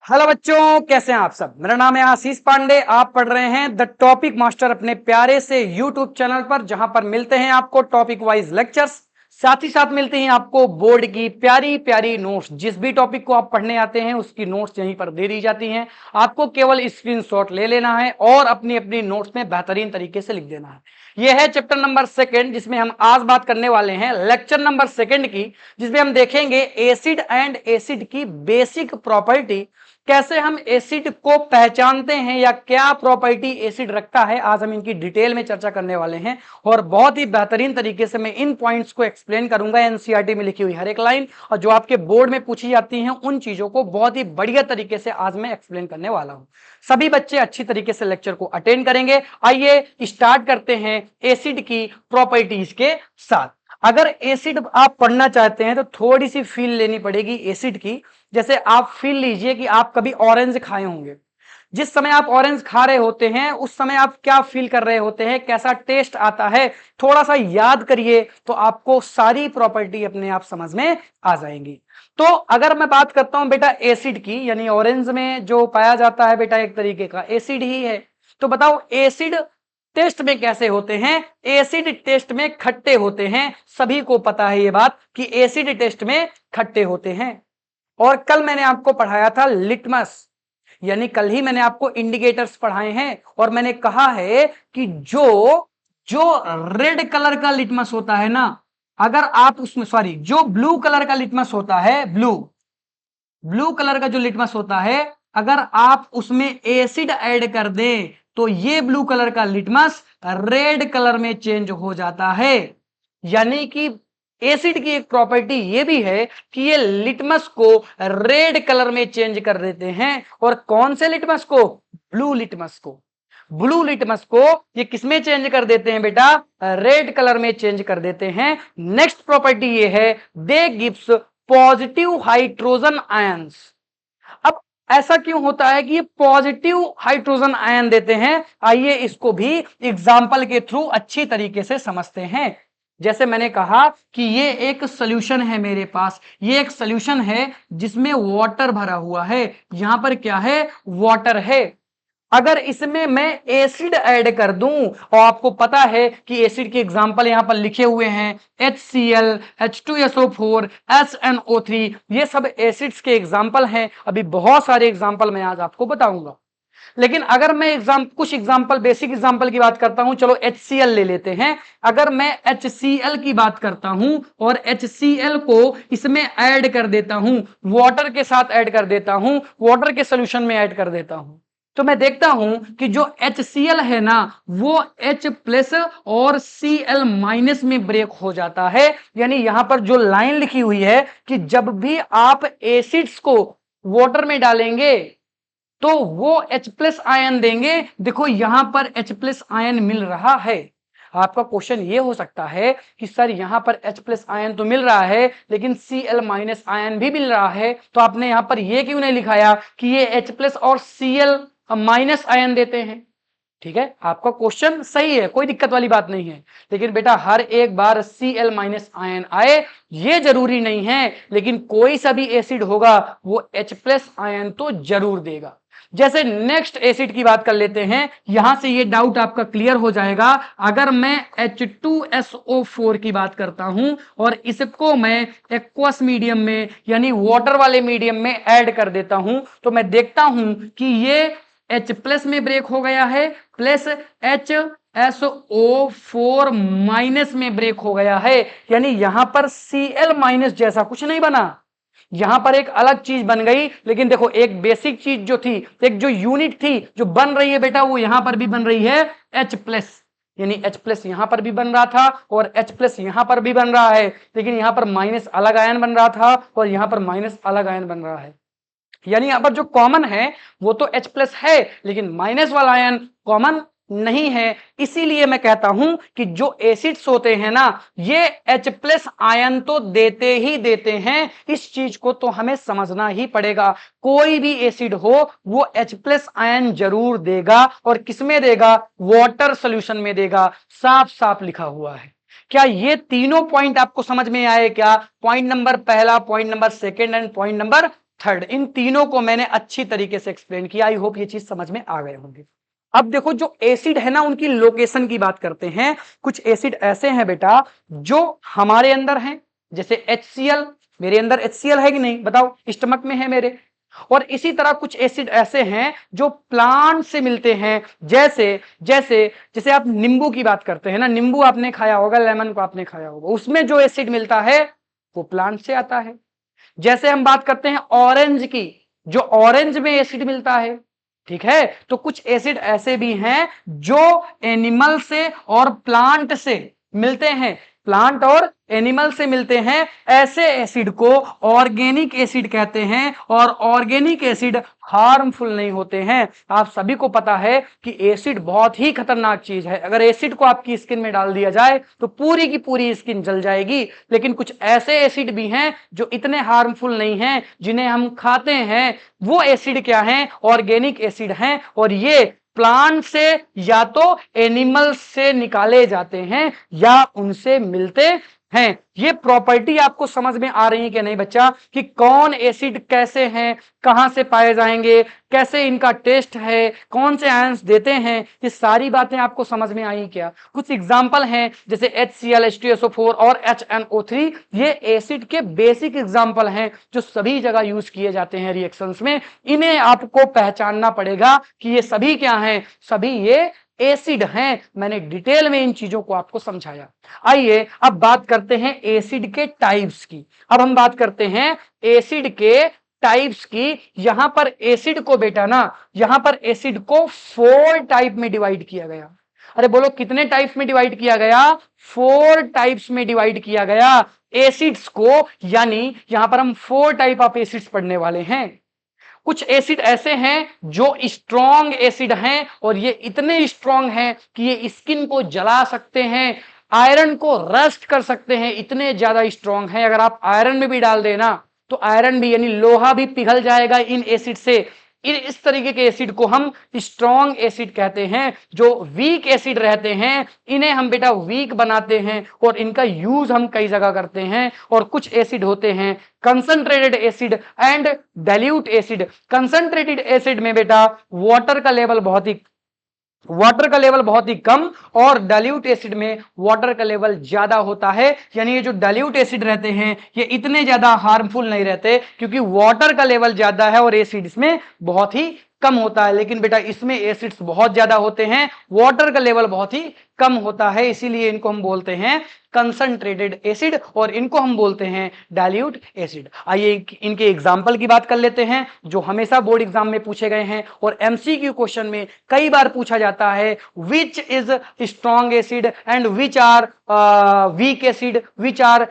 Hello बच्चों, कैसे हैं आप सब। मेरा नाम है आशीष पांडे। आप पढ़ रहे हैं द टॉपिक मास्टर अपने प्यारे से यूट्यूब चैनल पर, जहां पर मिलते हैं आपको टॉपिक वाइज लेक्चर्स, साथ ही साथ मिलती हैं आपको बोर्ड की प्यारी प्यारी नोट्स। जिस भी टॉपिक को आप पढ़ने आते हैं उसकी नोट्स यहीं पर दे दी जाती हैं। आपको केवल स्क्रीनशॉट ले लेना है और अपनी अपनी नोट्स में बेहतरीन तरीके से लिख देना है। यह है चैप्टर नंबर 2, जिसमें हम आज बात करने वाले हैं लेक्चर नंबर 2 की, जिसमें हम देखेंगे एसिड एंड एसिड की बेसिक प्रॉपर्टी। कैसे हम एसिड को पहचानते हैं या क्या प्रॉपर्टी एसिड रखता है, आज हम इनकी डिटेल में चर्चा करने वाले हैं। और बहुत ही बेहतरीन तरीके से मैं इन पॉइंट्स को एक्सप्लेन करूंगा। एनसीईआरटी में लिखी हुई हर एक लाइन और जो आपके बोर्ड में पूछी जाती हैं उन चीजों को बहुत ही बढ़िया तरीके से आज मैं एक्सप्लेन करने वाला हूं। सभी बच्चे अच्छी तरीके से लेक्चर को अटेंड करेंगे। आइए स्टार्ट करते हैं एसिड की प्रॉपर्टीज के साथ। अगर एसिड आप पढ़ना चाहते हैं तो थोड़ी सी फील लेनी पड़ेगी एसिड की। जैसे आप फील लीजिए कि आप कभी ऑरेंज खाए होंगे। जिस समय आप ऑरेंज खा रहे होते हैं उस समय आप क्या फील कर रहे होते हैं, कैसा टेस्ट आता है, थोड़ा सा याद करिए तो आपको सारी प्रॉपर्टी अपने आप समझ में आ जाएंगी। तो अगर मैं बात करता हूं बेटा एसिड की, यानी ऑरेंज में जो पाया जाता है बेटा एक तरीके का एसिड ही है। तो बताओ एसिड टेस्ट में कैसे होते हैं। एसिड टेस्ट में खट्टे होते हैं। सभी को पता है ये बात कि एसिड टेस्ट में खट्टे होते हैं। और कल मैंने आपको पढ़ाया था लिटमस, यानी कल ही मैंने आपको इंडिकेटर्स पढ़ाए हैं और मैंने कहा है कि जो जो रेड कलर का लिटमस होता है ना, अगर आप उसमें जो ब्लू कलर का लिटमस होता है, ब्लू कलर का जो लिटमस होता है, अगर आप उसमें एसिड ऐड कर दें तो ये ब्लू कलर का लिटमस रेड कलर में चेंज हो जाता है। यानी कि एसिड की एक प्रॉपर्टी ये भी है कि ये लिटमस को रेड कलर में चेंज कर देते हैं। और कौन से लिटमस को? ब्लू लिटमस को। ब्लू लिटमस को ये किसमें चेंज कर देते हैं बेटा? रेड कलर में चेंज कर देते हैं। नेक्स्ट प्रॉपर्टी ये है, दे गिव्स पॉजिटिव हाइड्रोजन आयंस। अब ऐसा क्यों होता है कि ये पॉजिटिव हाइड्रोजन आयन देते हैं? आइए इसको भी एग्जाम्पल के थ्रू अच्छी तरीके से समझते हैं। जैसे मैंने कहा कि ये एक सॉल्यूशन है मेरे पास, ये एक सॉल्यूशन है जिसमें वाटर भरा हुआ है। यहां पर क्या है? वाटर है। अगर इसमें मैं एसिड ऐड कर दूं, और आपको पता है कि एसिड के एग्जाम्पल यहां पर लिखे हुए हैं, HCl, H2SO4, SNO3, ये सब एसिड्स के एग्जाम्पल हैं। अभी बहुत सारे एग्जाम्पल मैं आज आपको बताऊंगा। लेकिन अगर मैं कुछ एग्जाम्पल, बेसिक एग्जाम्पल की बात करता हूं, चलो HCl ले लेते हैं। अगर मैं HCl की बात करता हूं और HCl को इसमें ऐड कर देता हूं, वाटर के साथ ऐड कर देता हूं, वाटर के सोल्यूशन में ऐड कर देता हूं, तो मैं देखता हूं कि जो HCl है ना, वो H+ और Cl- में ब्रेक हो जाता है। यानी यहां पर जो लाइन लिखी हुई है कि जब भी आप एसिड्स को वाटर में डालेंगे तो वो H+ आयन देंगे। देखो यहां पर H+ आयन मिल रहा है। आपका क्वेश्चन ये हो सकता है कि सर यहां पर H+ आयन तो मिल रहा है लेकिन Cl- आयन भी मिल रहा है, तो आपने यहां पर ये क्यों नहीं लिखाया कि ये H+ और Cl- आयन देते हैं? ठीक है, आपका क्वेश्चन सही है, कोई दिक्कत वाली बात नहीं है। लेकिन बेटा हर एक बार Cl- आयन आए ये जरूरी नहीं है, लेकिन कोई सा भी एसिड होगा वो H+ आयन तो जरूर देगा। जैसे नेक्स्ट एसिड की बात कर लेते हैं, यहां से ये डाउट आपका क्लियर हो जाएगा। अगर मैं H2SO4 की बात करता हूं और इसको मैं एक्वस मीडियम में यानी वाटर वाले मीडियम में ऐड कर देता हूं, तो मैं देखता हूं कि ये H+ में ब्रेक हो गया है, प्लस HSO4- में ब्रेक हो गया है। यानी यहां पर Cl- जैसा कुछ नहीं बना, यहां पर एक अलग चीज बन गई। लेकिन देखो एक बेसिक चीज जो थी, एक जो यूनिट थी जो बन रही है बेटा, वो यहां पर भी बन रही है H+। यानी H+ यहां पर भी बन रहा था और H+ यहां पर भी बन रहा है, लेकिन यहां पर माइनस अलग आयन बन रहा था और यहां पर माइनस अलग आयन बन रहा है। यानी यहां पर जो कॉमन है वो तो H+ है, लेकिन माइनस वाला आयन कॉमन नहीं है। इसीलिए मैं कहता हूं कि जो एसिड्स होते हैं ना, ये H+ आयन तो देते ही देते हैं। इस चीज को तो हमें समझना ही पड़ेगा। कोई भी एसिड हो वो H+ आयन जरूर देगा, और किसमें देगा? वाटर सॉल्यूशन में देगा। साफ साफ लिखा हुआ है। क्या ये तीनों पॉइंट आपको समझ में आए? क्या पॉइंट नंबर पहला, point number second and point number third. इन तीनों को मैंने अच्छी तरीके से एक्सप्लेन किया। आई होप ये चीज समझ में आ गए होंगे। अब देखो जो एसिड है ना, उनकी लोकेशन की बात करते हैं। कुछ एसिड ऐसे हैं बेटा जो हमारे अंदर हैं, जैसे HCl। मेरे अंदर HCl है कि नहीं बताओ, स्टमक में है मेरे। और इसी तरह कुछ एसिड ऐसे हैं जो प्लांट से मिलते हैं, जैसे जैसे जैसे आप नींबू की बात करते हैं ना, नींबू आपने खाया होगा, लेमन को आपने खाया होगा, उसमें जो एसिड मिलता है वो प्लांट से आता है। जैसे हम बात करते हैं ऑरेंज की, जो ऑरेंज में एसिड मिलता है, ठीक है। तो कुछ एसिड ऐसे भी हैं जो एनिमल से और प्लांट से मिलते हैं, प्लांट और एनिमल से मिलते हैं। ऐसे एसिड को ऑर्गेनिक एसिड कहते हैं, और ऑर्गेनिक एसिड हार्मफुल नहीं होते हैं। आप सभी को पता है कि एसिड बहुत ही खतरनाक चीज है। अगर एसिड को आपकी स्किन में डाल दिया जाए तो पूरी की पूरी स्किन जल जाएगी। लेकिन कुछ ऐसे एसिड भी हैं जो इतने हार्मफुल नहीं हैं, जिन्हें हम खाते हैं। वो एसिड क्या हैं? ऑर्गेनिक एसिड हैं, और ये प्लांट से या तो एनिमल से निकाले जाते हैं या उनसे मिलते हैं। ये प्रॉपर्टी आपको समझ में आ रही है कि नहीं बच्चा, कि कौन एसिड कैसे हैं, कहां से पाए जाएंगे, कैसे इनका टेस्ट है, कौन से आयंस देते हैं, ये सारी बातें आपको समझ में आई क्या? कुछ एग्जांपल हैं जैसे HCl, H2SO4 और HNO3। ये एसिड के बेसिक एग्जांपल हैं जो सभी जगह यूज किए जाते हैं रिएक्शंस में। इन्हें आपको पहचानना पड़ेगा कि ये सभी क्या हैं, सभी ये एसिड हैं। मैंने डिटेल में इन चीजों को आपको समझाया। आइए अब बात करते हैं एसिड के टाइप्स की। अब हम बात करते हैं एसिड के टाइप्स की। यहां पर एसिड को बेटा ना, यहां पर एसिड को 4 टाइप में डिवाइड किया गया। अरे बोलो कितने टाइप्स में डिवाइड किया गया? 4 टाइप्स में डिवाइड किया गया एसिड्स को। यानी यहां पर हम 4 टाइप ऑफ एसिड्स पढ़ने वाले हैं। कुछ एसिड ऐसे हैं जो स्ट्रॉन्ग एसिड हैं, और ये इतने स्ट्रॉन्ग हैं कि ये स्किन को जला सकते हैं, आयरन को रस्ट कर सकते हैं, इतने ज्यादा स्ट्रॉन्ग हैं। अगर आप आयरन में भी डाल देना तो आयरन भी यानी लोहा भी पिघल जाएगा इन एसिड से। इस तरीके के एसिड को हम स्ट्रॉन्ग एसिड कहते हैं। जो वीक एसिड रहते हैं इन्हें हम बेटा वीक बनाते हैं, और इनका यूज हम कई जगह करते हैं। और कुछ एसिड होते हैं concentrated acid and dilute acid. Concentrated acid में बेटा वाटर का लेवल बहुत ही कम, और डाइल्यूट एसिड में वाटर का लेवल ज्यादा होता है। यानी ये जो डाइल्यूट एसिड रहते हैं ये इतने ज्यादा हार्मफुल नहीं रहते, क्योंकि वाटर का लेवल ज्यादा है और एसिड इसमें बहुत ही कम होता है। लेकिन बेटा इसमें एसिड्स बहुत ज्यादा होते हैं, वाटर का लेवल बहुत ही कम होता है, इसीलिए इनको हम बोलते हैं कंसंट्रेटेड एसिड, और इनको हम बोलते हैं डाइल्यूट एसिड। आइए इनके एग्जाम्पल की बात कर लेते हैं जो हमेशा बोर्ड एग्जाम में पूछे गए हैं, और MCQ क्वेश्चन में कई बार पूछा जाता है। Which is strong acid and which are weak acid, which are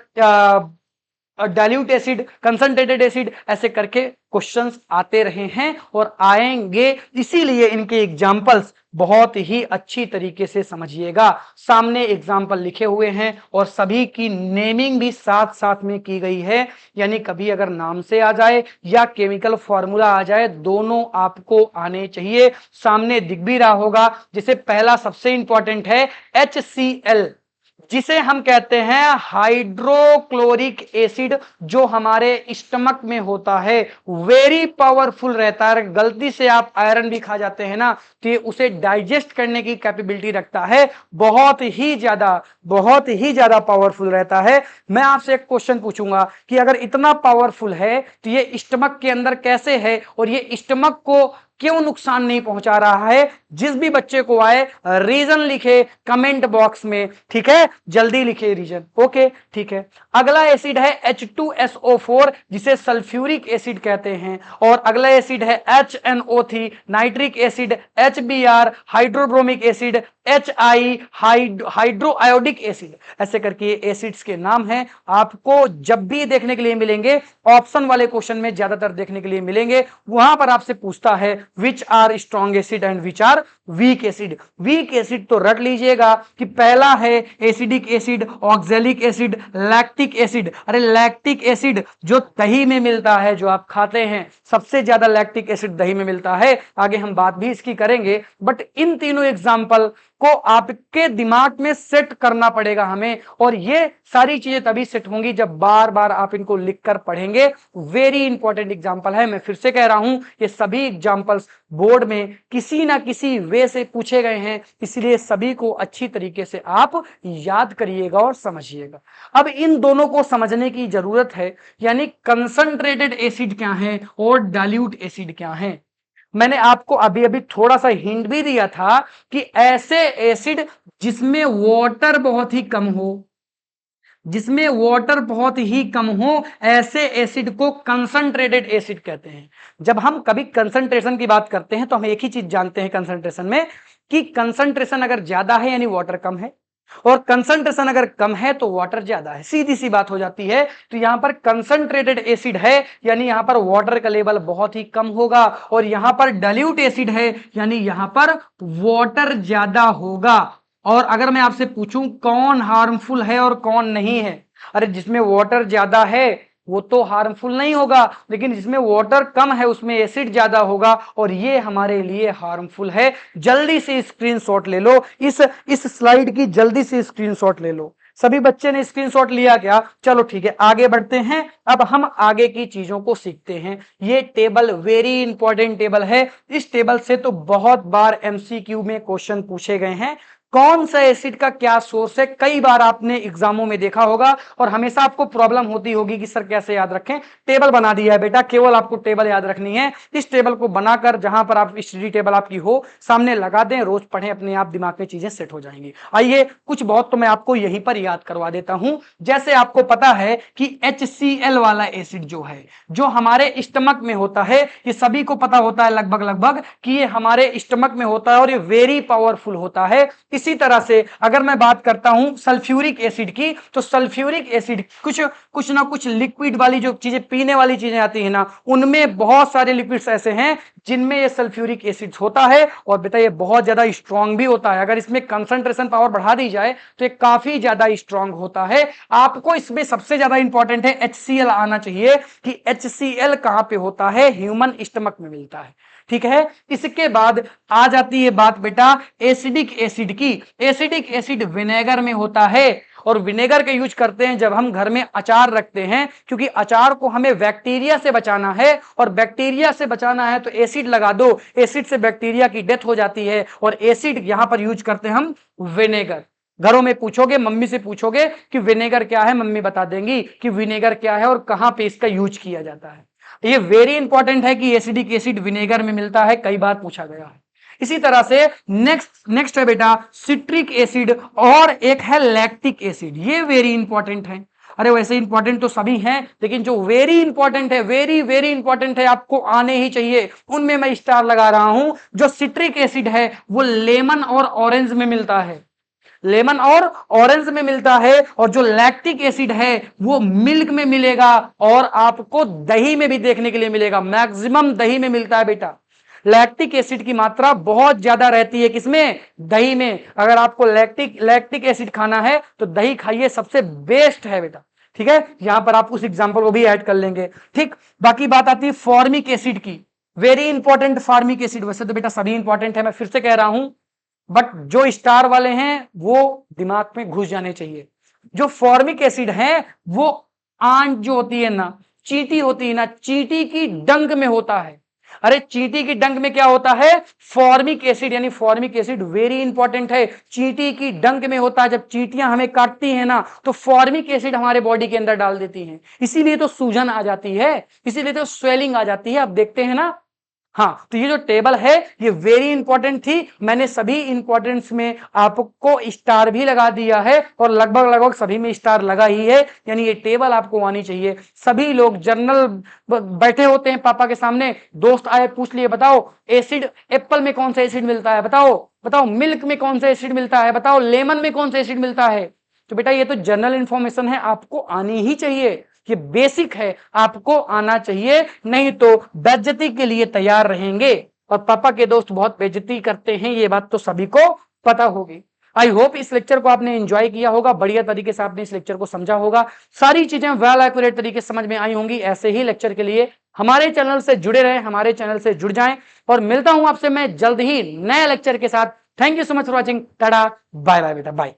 dilute acid, concentrated acid, ऐसे करके क्वेश्चंस आते रहे हैं और आएंगे। इसीलिए इनके एग्जाम्पल्स बहुत ही अच्छी तरीके से समझिएगा। सामने एग्जाम्पल लिखे हुए हैं और सभी की नेमिंग भी साथ साथ में की गई है। यानी कभी अगर नाम से आ जाए या केमिकल फॉर्मूला आ जाए, दोनों आपको आने चाहिए। सामने दिख भी रहा होगा। जैसे पहला सबसे इंपॉर्टेंट है HCl, जिसे हम कहते हैं हाइड्रोक्लोरिक एसिड, जो हमारे स्टमक में होता है। वेरी पावरफुल रहता है। गलती से आप आयरन भी खा जाते हैं ना, तो ये उसे डाइजेस्ट करने की कैपेबिलिटी रखता है। बहुत ही ज्यादा पावरफुल रहता है। मैं आपसे एक क्वेश्चन पूछूंगा कि अगर इतना पावरफुल है तो ये स्टमक के अंदर कैसे है, और ये स्टमक को क्यों नुकसान नहीं पहुंचा रहा है? जिस भी बच्चे को आए रीजन लिखे कमेंट बॉक्स में, ठीक है, जल्दी लिखे रीजन। ओके ठीक है। अगला एसिड है H2SO4, जिसे सल्फ्यूरिक एसिड कहते हैं। और अगला एसिड है HNO3 nitric acid, HBr hydrobromic acid, HI hydro iodic acid. ऐसे करके एसिड्स के नाम हैं। आपको जब भी देखने के लिए मिलेंगे, ऑप्शन वाले क्वेश्चन में ज्यादातर देखने के लिए मिलेंगे, वहां पर आपसे पूछता है which are strong acid and which are weak acid. Weak acid तो रट लीजिएगा कि पहला है acidic acid, oxalic acid, lactic acid. अरे लैक्टिक एसिड जो दही में मिलता है, जो आप खाते हैं, सबसे ज्यादा लैक्टिक एसिड दही में मिलता है। आगे हम बात भी इसकी करेंगे। बट इन तीनों एग्जाम्पल को आपके दिमाग में सेट करना पड़ेगा हमें, और ये सारी चीजें तभी सेट होंगी जब बार बार आप इनको लिखकर पढ़ेंगे। वेरी इंपॉर्टेंट एग्जाम्पल है, मैं फिर से कह रहा हूं, ये सभी एग्जाम्पल्स बोर्ड में किसी ना किसी वे से पूछे गए हैं, इसलिए सभी को अच्छी तरीके से आप याद करिएगा और समझिएगा। अब इन दोनों को समझने की जरूरत है, यानी कंसंट्रेटेड एसिड क्या है और डाइल्यूट एसिड क्या है। मैंने आपको अभी अभी थोड़ा सा हिंट भी दिया था कि ऐसे एसिड जिसमें वाटर बहुत ही कम हो, जिसमें वाटर बहुत ही कम हो, ऐसे एसिड को कंसंट्रेटेड एसिड कहते हैं। जब हम कभी कंसंट्रेशन की बात करते हैं तो हम एक ही चीज जानते हैं कंसंट्रेशन में, कि कंसंट्रेशन अगर ज्यादा है यानी वाटर कम है, और कंसंट्रेशन अगर कम है तो वाटर ज्यादा है, सीधी सी बात हो जाती है। तो यहां पर कंसंट्रेटेड एसिड है यानी यहां पर वाटर का लेवल बहुत ही कम होगा, और यहां पर डाइल्यूट एसिड है यानी यहां पर वाटर ज्यादा होगा। और अगर मैं आपसे पूछूं कौन हार्मफुल है और कौन नहीं है, अरे जिसमें वाटर ज्यादा है वो तो हार्मफुल नहीं होगा, लेकिन जिसमें वाटर कम है उसमें एसिड ज्यादा होगा, और ये हमारे लिए हार्मफुल है। जल्दी से स्क्रीनशॉट ले लो, इस स्लाइड की जल्दी से स्क्रीनशॉट ले लो। सभी बच्चे ने स्क्रीनशॉट लिया क्या? चलो ठीक है, आगे बढ़ते हैं। अब हम आगे की चीजों को सीखते हैं। ये टेबल वेरी इंपॉर्टेंट टेबल है, इस टेबल से तो बहुत बार एमसीक्यू में क्वेश्चन पूछे गए हैं। कौन सा एसिड का क्या सोर्स है, कई बार आपने एग्जामों में देखा होगा, और हमेशा आपको प्रॉब्लम होती होगी कि सर कैसे याद रखें। टेबल बना दिया है बेटा, केवल आपको टेबल याद रखनी है। इस टेबल को बनाकर जहां पर आप स्टडी टेबल आपकी हो सामने लगा दें, रोज पढ़ें, अपने आप दिमाग में चीजें सेट हो जाएंगी। आइए कुछ बहुत तो मैं आपको यहीं पर याद करवा देता हूं। जैसे आपको पता है कि HCl वाला एसिड जो है, जो हमारे स्टमक में होता है, ये सभी को पता होता है लगभग लगभग कि ये हमारे स्टमक में होता है और ये वेरी पावरफुल होता है। इसी तरह से अगर मैं बात करता हूं सल्फ्यूरिक एसिड की, तो सल्फ्यूरिक एसिड कुछ ना कुछ लिक्विड वाली जो चीजें, पीने वाली चीजें आती है ना, उनमें बहुत सारे लिक्विड्स ऐसे हैं जिनमें ये सल्फ्यूरिक एसिड होता है, और बेटा ये बहुत ज्यादा स्ट्रांग भी होता है। अगर इसमें कंसंट्रेशन पावर बढ़ा दी जाए तो ये काफी ज्यादा स्ट्रांग होता है। आपको इसमें सबसे ज्यादा इंपॉर्टेंट है HCl आना चाहिए, कि HCl कहां पे होता है, ह्यूमन स्टमक में मिलता है। ठीक है, इसके बाद आ जाती है बात बेटा एसिडिक एसिड की। एसिडिक एसिड विनेगर में होता है, और विनेगर का यूज करते हैं जब हम घर में अचार रखते हैं, क्योंकि अचार को हमें बैक्टीरिया से बचाना है, और बैक्टीरिया से बचाना है तो एसिड लगा दो, एसिड से बैक्टीरिया की डेथ हो जाती है, और एसिड यहां पर यूज करते हैं हम विनेगर। घरों में पूछोगे, मम्मी से पूछोगे कि विनेगर क्या है, मम्मी बता देंगी कि विनेगर क्या है और कहां पे इसका यूज किया जाता है। ये वेरी इंपॉर्टेंट है कि एसिडिक एसिड विनेगर में मिलता है, कई बार पूछा गया है। इसी तरह से नेक्स्ट है बेटा सिट्रिक एसिड, और एक है लैक्टिक एसिड। ये वेरी इंपॉर्टेंट है। अरे वैसे इंपॉर्टेंट तो सभी हैं, लेकिन जो वेरी इंपॉर्टेंट है, वेरी वेरी इंपॉर्टेंट है, आपको आने ही चाहिए, उनमें मैं स्टार लगा रहा हूं। जो सिट्रिक एसिड है वो लेमन और ऑरेंज में मिलता है, लेमन और ऑरेंज में मिलता है। और जो लैक्टिक एसिड है वो मिल्क में मिलेगा, और आपको दही में भी देखने के लिए मिलेगा, मैक्सिमम दही में मिलता है बेटा। लैक्टिक एसिड की मात्रा बहुत ज्यादा रहती है किसमें, दही में। अगर आपको लैक्टिक एसिड खाना है तो दही खाइए, सबसे बेस्ट है बेटा। ठीक है, यहां पर आप उस एग्जांपल को भी ऐड कर लेंगे। ठीक, बाकी बात आती है फॉर्मिक एसिड की। वेरी इंपॉर्टेंट फॉर्मिक एसिड, वैसे तो बेटा सभी इंपॉर्टेंट है, मैं फिर से कह रहा हूं, बट जो स्टार वाले हैं वो दिमाग में घुस जाने चाहिए। जो फॉर्मिक एसिड है वो आंट जो होती है ना, चींटी होती है ना, चींटी की डंक में होता है। अरे चींटी की डंक में क्या होता है, फॉर्मिक एसिड, यानी फॉर्मिक एसिड वेरी इंपॉर्टेंट है, चींटी की डंक में होता है। जब चींटियां हमें काटती हैं ना तो फॉर्मिक एसिड हमारे बॉडी के अंदर डाल देती हैं, इसीलिए तो सूजन आ जाती है, इसीलिए तो स्वेलिंग आ जाती है, आप देखते हैं ना। हाँ, तो ये जो टेबल है ये वेरी इंपॉर्टेंट थी, मैंने सभी इंपॉर्टेंस में आपको स्टार भी लगा दिया है, और लगभग लगभग सभी में स्टार लगा ही है, यानी ये टेबल आपको आनी चाहिए। सभी लोग जर्नल बैठे होते हैं पापा के सामने, दोस्त आए पूछ लिए बताओ एसिड, एप्पल में कौन सा एसिड मिलता है, बताओ बताओ, मिल्क में कौन सा एसिड मिलता है, बताओ लेमन में कौन सा एसिड मिलता है। तो बेटा ये तो जनरल इंफॉर्मेशन है, आपको आनी ही चाहिए, ये बेसिक है, आपको आना चाहिए, नहीं तो बेइज्जती के लिए तैयार रहेंगे। और पापा के दोस्त बहुत बेइज्जती करते हैं, ये बात तो सभी को पता होगी। आई होप इस लेक्चर को आपने एंजॉय किया होगा, बढ़िया तरीके से आपने इस लेक्चर को समझा होगा, सारी चीजें वेल एक्यूरेट तरीके से समझ में आई होंगी। ऐसे ही लेक्चर के लिए हमारे चैनल से जुड़े रहें, हमारे चैनल से जुड़ जाएं, और मिलता हूं आपसे मैं जल्द ही नए लेक्चर के साथ। Thank you so much for watching. Tata bye bye बेटा बाय।